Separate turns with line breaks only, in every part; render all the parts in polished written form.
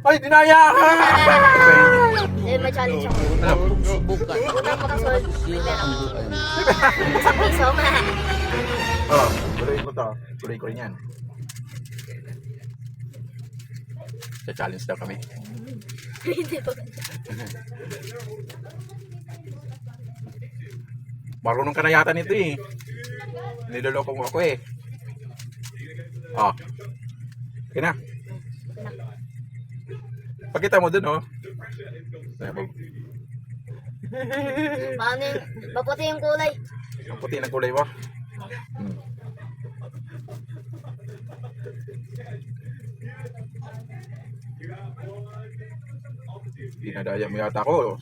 Ay, dinaya ka!
Eh, may challenge ako.
Subukan.
Unang makasolve, may pera ko. Isang piso.
Oh, tuloy mo to. Tuloy ko rin yan. Sa challenge daw kami.
Hindi pa.
Marunong ka na yata nito eh. Niloloko mo ako eh. Oh. Okay na. Pakita mo dun oh.
Paano yung, maputi yung kulay.
Ang puti ng kulay mo. Dinadaya mo yata ako.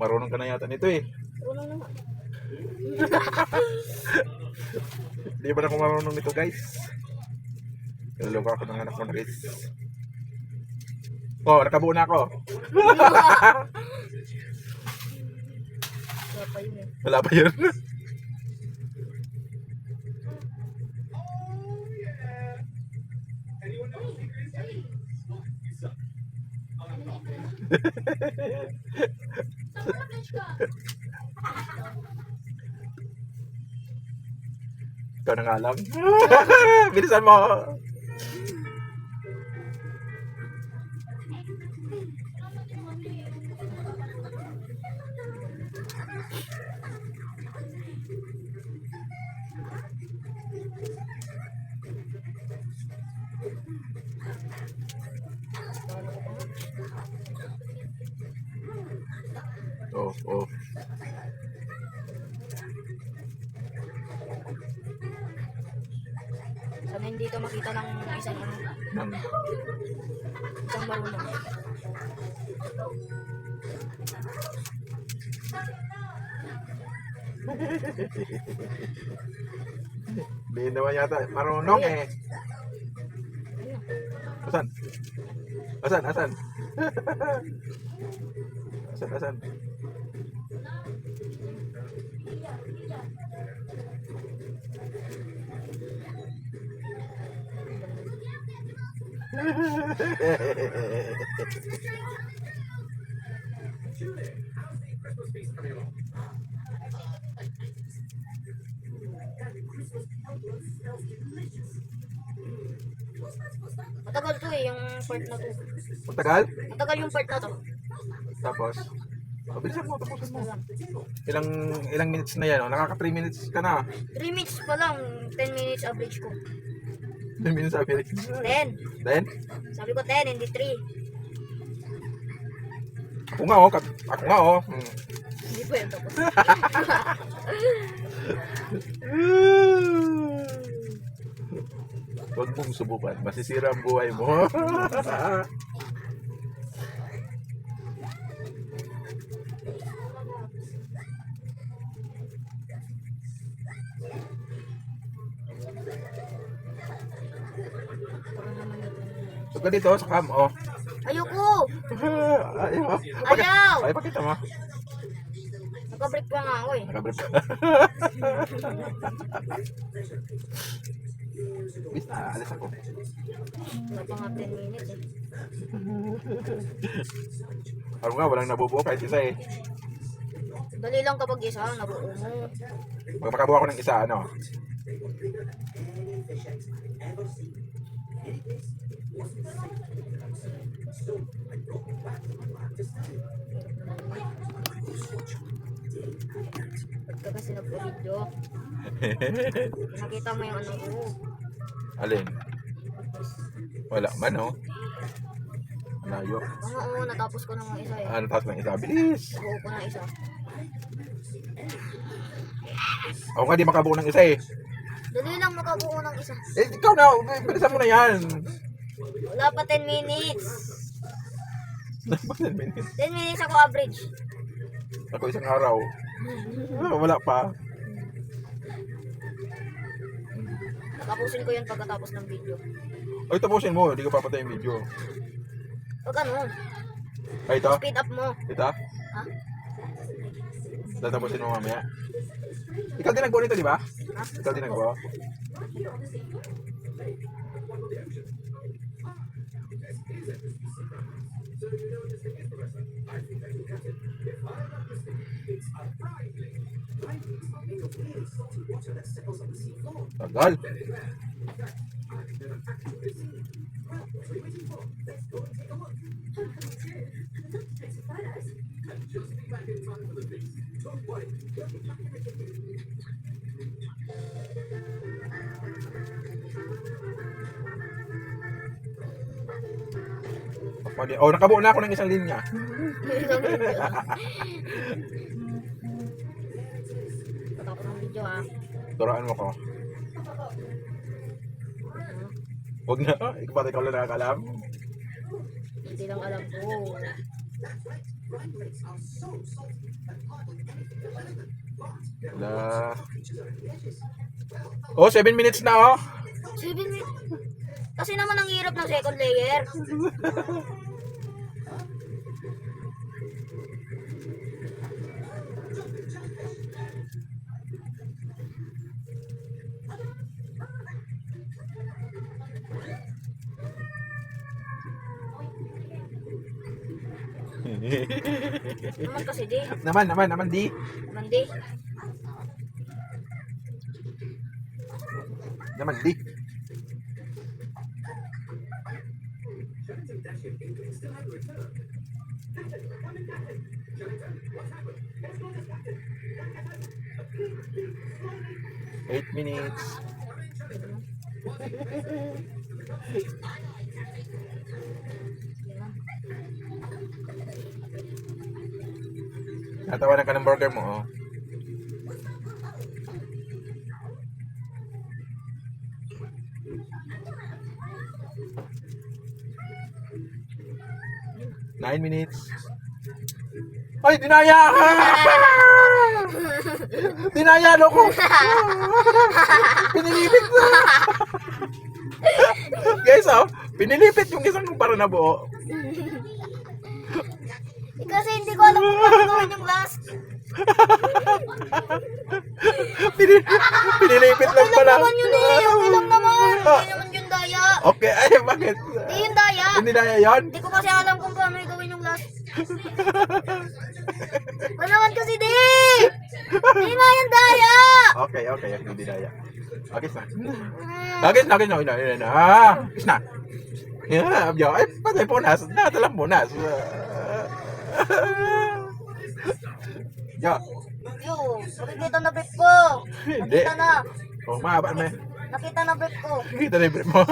Marunong ka na yata nito eh.
Unang naman.
Hindi ba na ako marunong nito guys? Naluloko ako ng anak ko na guys. Oh, nakabuo na ako.
Wala pa yun eh.
Wala pa yun. Ikaw na nga lang. Bilisan mo. Oh, oh.
Sana hindi ka makita ng isang ano,
Nang,
isang marunong.
Hindi naman yata marunong eh. Asan? Asan? Asan? Asan? Asan?
Matagal to eh, yung part na to.
Matagal?
Matagal yung part na to.
Tapos, bilisan mo, tapusin mo. Ilang minutes na yan, oh. Nakaka 3 minutes ka na.
3 minutes pa lang, 10 minutes average ko.
10 minutes sabi rin.
10.
Then,
Sabi ko 10, hindi 3.
ako nga oh, ako nga oh.
Hindi po yan tapos.
Huwag mong subukan, masisira ang buhay mo. So ka dito sa cam, oh.
Ayoko!
Ayaw.
Ayaw!
Ay, pakita mo.
Naka-break pa nga ako eh.
Nakabrip ka. Bis na, alis ako.
Wala pa nga 10 minutes eh.
Ano nga, walang nabubuo kahit isa eh.
Dali lang kapag isa, nabuo mo.
Pag makabuo ako ng isa, ano?
Pagka kasi nagpo-video, nakita mo yung ano ko.
Alin? Wala man, oh. Layo.
Oo, natapos ko ng isa eh.
Ano, tapos ng isa. Bilis!
Nabuo ko ng isa.
Ako nga di makabuo ng isa eh.
Dali lang makabuo ng isa.
Eh, ikaw na, bilisan mo na yan.
Wala pa 10 minutes.
10 minutes.
10 minutes ako average.
Ako isang araw. Wala pa.
Tapusin ko yan pagkatapos ng video.
Ay, tapusin mo. Hindi ka papatay yung video.
Pag ano,
Ay, ito.
speed up mo.
Ito.
Ha?
Tatapusin mo mamaya. Ikaw din nagbuo nito, di ba?
Ha?
Ikaw din nagbuo. Tagal. Oh, nakabuo na ako ng isang linya.
Patapos ng video ha.
Turaan mo ko. Huwag na. Ikaw lang nakakalam.
Hindi lang alam ko.
Wala. Oh, 7 minutes na oh.
7 minutes. Kasi naman ang hirap ng second layer. Naman kasi di.
Naman, di.
Naman di.
Naman, di. Eight minutes. Natawanan ka ng burger mo, oh. Nine minutes. Ay, dinaya ka! Dinaya ko! Pinilipit na! Guys, oh, pinilipit yung isang para na buo.
Kasi hindi ko alam kung paano gawin yung last.
Pinilipit lang pala.
Naman yun eh. Okay lang naman. Hindi naman yung daya.
Okay, ay, bakit?
Hindi yung daya.
Hindi daya yun?
Hindi ko kasi alam kung paano gawin yung last. Wala naman kasi di. Hindi nga yung daya.
Okay, hindi daya. Agis na. Agis na. Agis na. Yeah, abyo. Ay, patay punas. Natalang punas. Yo.
Yo, nakikita na brief ko.
Hindi.
Nakita na.
Oh, mahaba na.
Nakita na brief ko.
Kita na yung brief mo.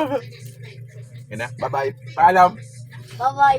Yan na. Bye-bye. Paalam.
Bye-bye.